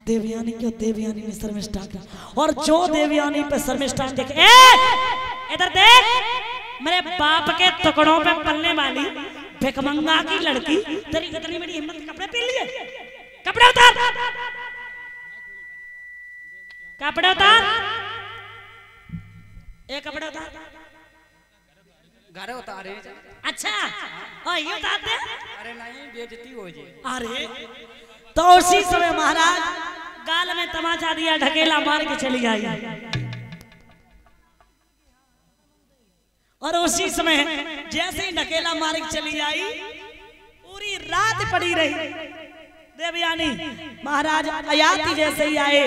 देवयानी क्यों देवयानी ने शर्मिष्ठा का, और जो देवयानी पे शर्मिष्ठा देखे, इधर देख, मेरे बाप के टुकड़ों पे पलने वाली भिखमंगा की लड़की, तेरी कितनी बड़ी हिम्मत, कपड़े पहन लिए, कपड़े उतार, कपड़े उतार, एक कपड़े उतार, घर उतारे। अच्छा और ये उतारते, अरे नहीं बेइज्जती हो जाए। अरे तो उसी समय महाराज गाल में तमाचा दिया, ढकेला मार के चली आई, और उसी समय जैसे ही ढकेला मार के चली आई, पूरी रात पड़ी रही देवयानी। महाराज अयाती जैसे ही आए,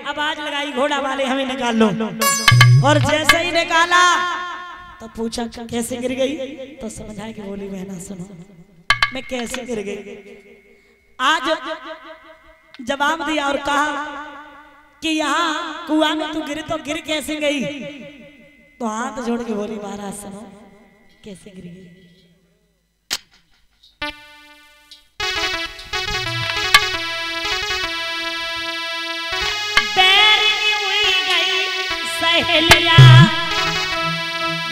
आवाज लगाई घोड़ा वाले हमें निकाल लो, और जैसे ही निकाला तो पूछा कैसे गिर गई, तो समझाया कि बोली बहना सुनो मैं कैसे गिर गई। आज जवाब दिया और कहा कि यहाँ कुआं में तू गिरी, तो गिर कैसे गई, तो हाथ जोड़ के बोली महाराज सुनो कैसे गिर गई। बैरी हुई गई सहेलिया,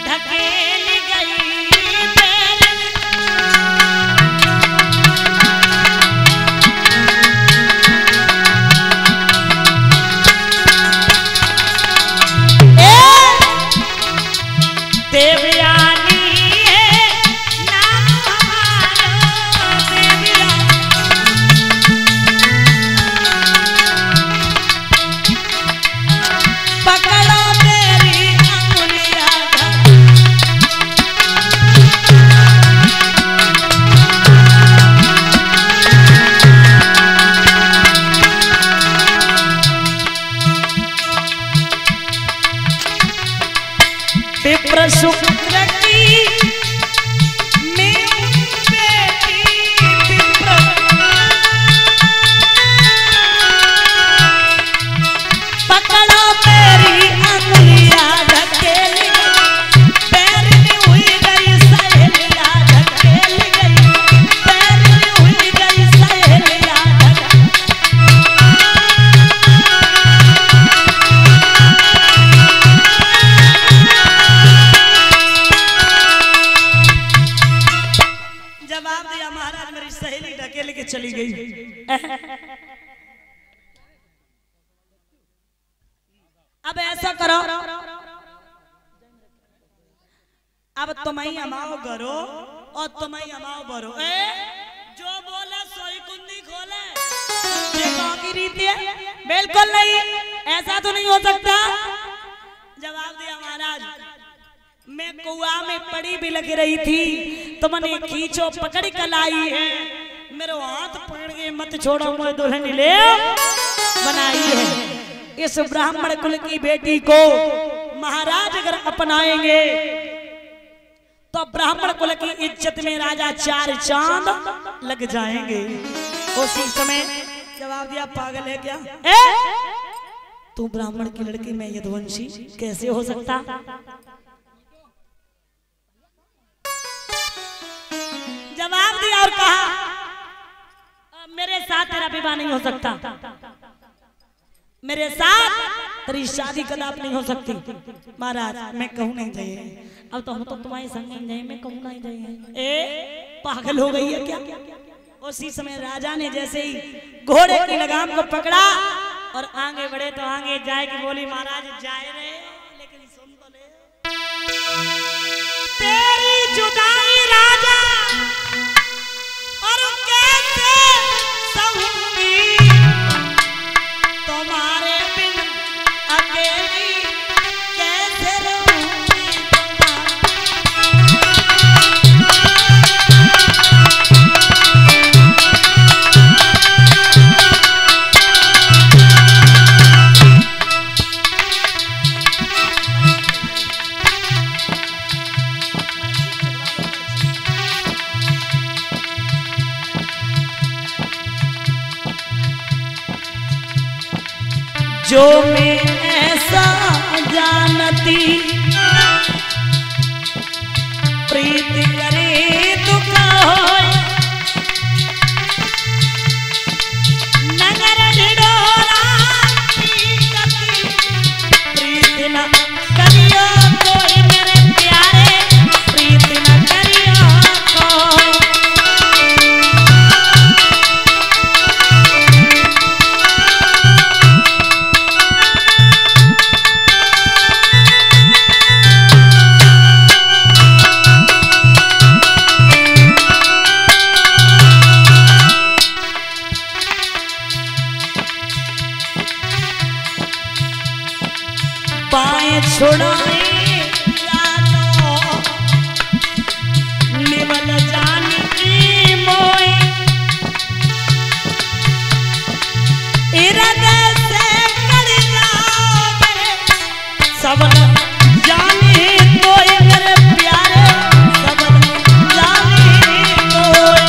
ढकेल गई देवयानी है नाम हमारा, पकड़ो मेरी अंगुलियां, विप्र शुक्र की बेटी विप्र, पकड़ो मेरी अंगुलियां, ढकेल गई पैर में हुई गई सहेलियां, ढकेल गई पैर में हुई गई सहेलियां, जवाब दिया महाराज मेरी सहेली ढकेल के चली गई। अब ऐसा करो, अब तुम ही अमाओ करो और तुम ही अमाओ भरो, जो बोले सोई कुंडी खोले, ये गाँव की रीति है? बिल्कुल नहीं, ऐसा तो नहीं हो सकता। जवाब दिया महाराज मैं कुआं में पड़ी भी लग रही थी, तुमने खींचो पकड़ कर लाई है, मेरे हाथ पकड़ के मत छोड़ो, मुझे दुल्हन ले बनाई है। इस ब्राह्मण कुल की बेटी को महाराज अगर अपनाएंगे तो ब्राह्मण कुल की इज्जत में राजा चार चांद लग जाएंगे। उसी समय जवाब दिया पागल है क्या, तू ब्राह्मण की लड़की में यदुवंशी कैसे हो सकता। जवाब दिया और कहा मेरे साथ तेरा विवाह नहीं हो सकता, मेरे साथ तेरी शादी कदाप नहीं हो सकती। महाराज मैं कहूँ नहीं चाहिए, अब तो हम तो तुम्हारे संग नहीं जाए, मैं कहूँ नहीं चाहिए। पागल हो गई है क्या। उसी समय राजा ने जैसे ही घोड़े की लगाम को पकड़ा और आगे बढ़े तो आगे जाए की बोली महाराज जाए रहे, लेकिन सुन तो ले तेरी जुदाई राजा और कैसे सहूंगी, तुम्हारे बिन अकेली कैसे रहूंगी। जो मैं ऐसा जानती प्रीत करे दुख होए, नगर ढिढोरा बाएं छुड़ाए जानो निवल जान की मोए इरादे से कर जाओगे सबल जाने तो मेरे प्यारे सबल जाने तो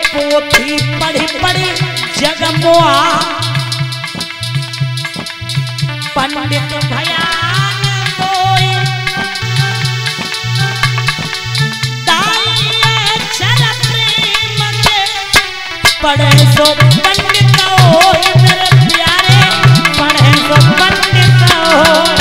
पोथी पढ़ी पढ़ी जगमुआ पंडित भयान कोई दाई चर प्रेम के पढ़े सो पंडित होए मेरे प्यारे पढ़े सो पंडित होए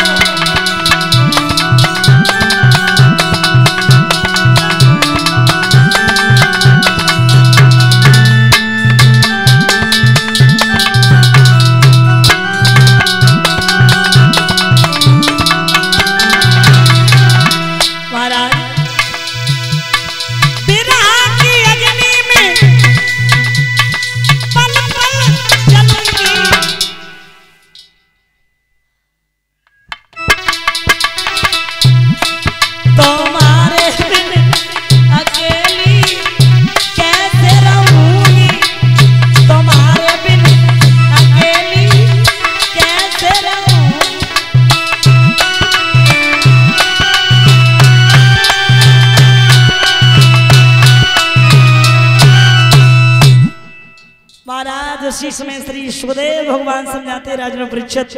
शीश में श्री सुखदेव भगवान समझाते राजन परीक्षित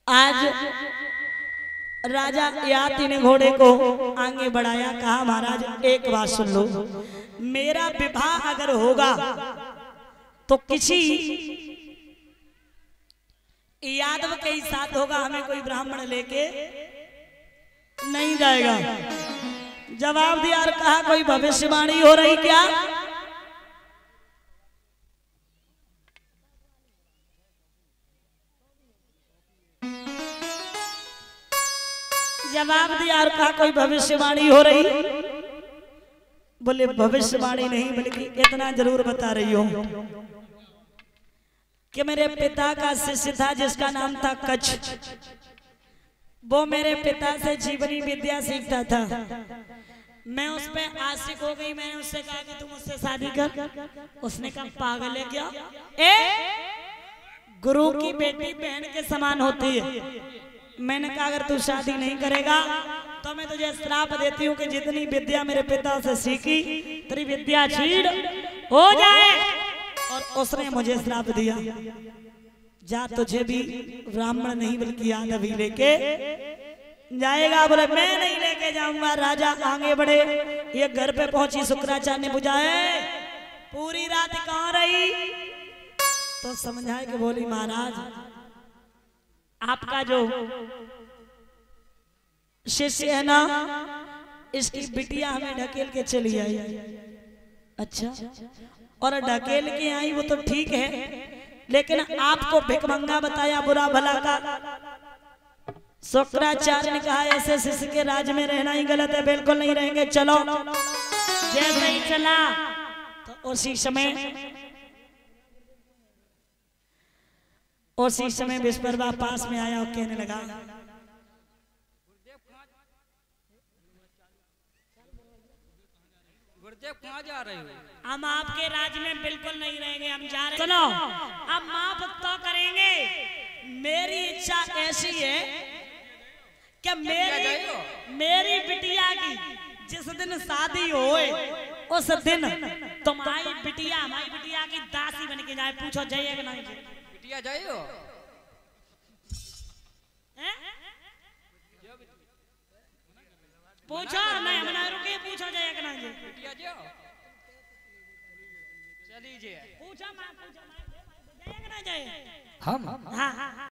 आज राजा याति ने घोड़े को आगे बढ़ाया कहा महाराज एक बात सुन लो मेरा विवाह अगर होगा तो किसी यादव के ही साथ होगा हमें कोई ब्राह्मण लेके नहीं जाएगा जवाब दिया और कहा कोई भविष्यवाणी हो रही क्या जवाब दिया और कहा कोई भविष्यवाणी हो रही बोले भविष्यवाणी नहीं बल्कि इतना जरूर बता रही हो कि मेरे पिता का शिष्य था जिसका नाम था कच्छ वो मेरे पिता से जीवनी विद्या सीखता था मैं उस पे आशिक हो गई मैंने उससे कहा कि तुम मुझसे शादी कर उसने कहा पागल है क्या गुरु की बेटी बहन के समान होती है मैंने कहा अगर तू शादी नहीं करेगा तो मैं तुझे श्राप देती हूँ कि जितनी विद्या मेरे पिता से सीखी तेरी विद्या छीड़ हो जाए और उसने मुझे श्राप दिया जा तुझे भी ब्राह्मण नहीं बल्कि यादव ही लेके जाएगा बोले मैं नहीं लेके जाऊंगा राजा आगे बढ़े ये घर पे पहुंची शुक्राचार्य ने बुझाए पूरी रात कहाँ रही तो समझाए कि बोली महाराज आपका जो शिष्य है ना इसकी बिटिया हमें ढकेल के चली आई अच्छा और ढकेल के आई वो तो ठीक है लेकिन आपको भिखमंगा बताया बुरा भला का शुक्राचार्य ने कहा ऐसे शिष्य के राज में रहना ही गलत है बिल्कुल नहीं रहेंगे चलो जैसे ही चला तो उसी समय विश्वकर्मा पास में आया और कहने लगा गुरुदेव कहाँ जा रहे हो हम आपके राज्य में बिल्कुल नहीं रहेंगे हम जा रहे सुनो अब माफ तो करेंगे मेरी इच्छा ऐसी है कि मेरी बिटिया की जिस दिन शादी होए उस दिन तुम्हारी बिटिया हमारी बिटिया की दासी बन के जाए पूछो जाइए कि नहीं बिटिया जाइयो पूछो नहीं हम ना रुके पूछो जाइए कि नहीं बिटिया जाओ चलिए पूछो मां पूछो जाइए कि नहीं जाइए हम हाँ